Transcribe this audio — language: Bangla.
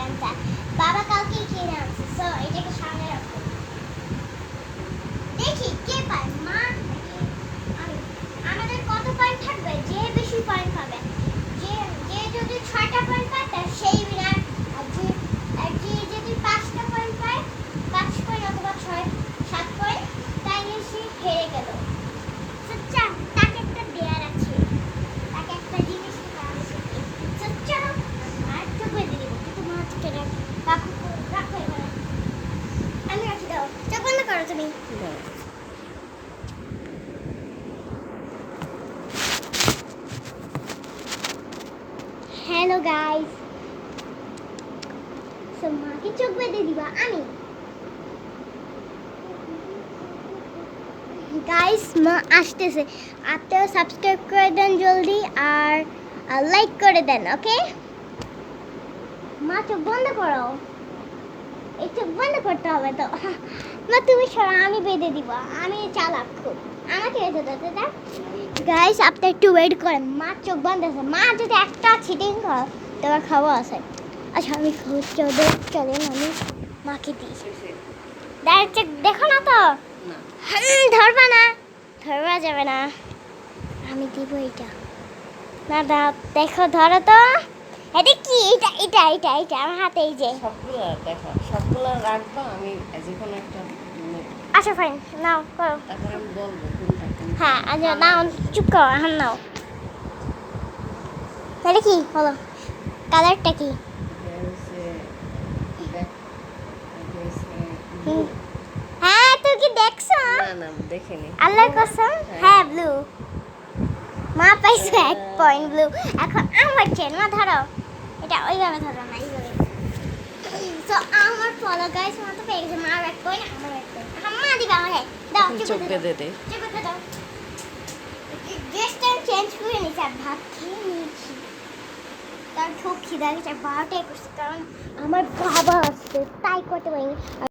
পয়েন্টটা বাবা কালকে কিনে আনছে, সো এটাকে সামনে রাখো। দেখি কে পায়, মা নাকি আমি? আমাদের কত পয়েন্ট থাকবে? যে বেশি পয়েন্ট পাবে, যে যে যদি 6টা পয়েন্ট পায় তার সেই উইনার। আর যে যদি 5টা পয়েন্ট পায়, 5 পয়েন্ট অথবা 6 7 পয়েন্ট, তাইলে সে হেরে গেল। সচ্চা তাকে একটা দেয়ার আছে, তাকে একটা জিনিস দিতে হবে। সচ্চা আর তো বেঁধে দিব, কিন্তু মা থেকে রাখো রাখো এখানে। আমি রাখি দাও, চোখ বন্ধ করো তুমি। হ্যালো গাইস, সো মাকে চোখ বেঁধে দিবা আমি। গাইস মা আসতেছে, আপনারা সাবস্ক্রাইব করে দেন জলদি, আর লাইক করে দেন, ওকে? মা চোখ বন্ধ করো, এই চোখ বন্ধ করতে হবে তো। মা তুমি সরো, আমি বেঁধে দিব, আমি চালাক খুব, আমাকে বেঁধে দিতে দাও। গাইস আপনি একটু ওয়েট করেন, মা চোখ বন্ধ আছে। মা যদি একটা চিটিং করো তোমার খাওয়া আছে। আচ্ছা আমি চলেন আমি মাকে দিই। ডাইরেক্ট দেখো না তো, ধরবা না, ধরবা যাবে না, আমি দিব এটা। না দাও, দেখো ধরো তো, এটা কি? এটা এটা এটা এটা আমার হাতে, এই যে সবগুলো দেখো, সবগুলো রাখবা, আমি যে কোনো একটা আচ্ছা ফাইন, নাও করো। তারপরে আমি বলবো কোনটা কোনটা। হ্যাঁ আচ্ছা নাও, চুপ করো, এখন নাও। তাহলে কি বলো, কালারটা কি? এটা হচ্ছে দেখ, এটা হচ্ছে হুম। হ্যাঁ তুমি কি দেখছো? না না দেখিনি। আল্লাহর কসম, হ্যাঁ ব্লু। মা পাইছে 1 পয়েন্ট ব্লু। এখন আমার চেন, মা ধরো, এটা ওইভাবে ধরো না, এইভাবে। সো আমার ফলো গাইস, মা তো পেয়ে গেছে, মার 1 পয়েন্ট, আমার 1 পয়েন্ট। এখন মা দিবা আমাকে, দাও এখন চোখ বেঁধে দে। চুপ করে দাও। ড্রেসটা চেঞ্জ করে নিয়েছি, আর ভাত খেয়ে নিয়েছি। তার খুব খিদা গেছে, 12টাই করছে, কারণ আমার বাবা আসছে, তাই করতে পারিনি।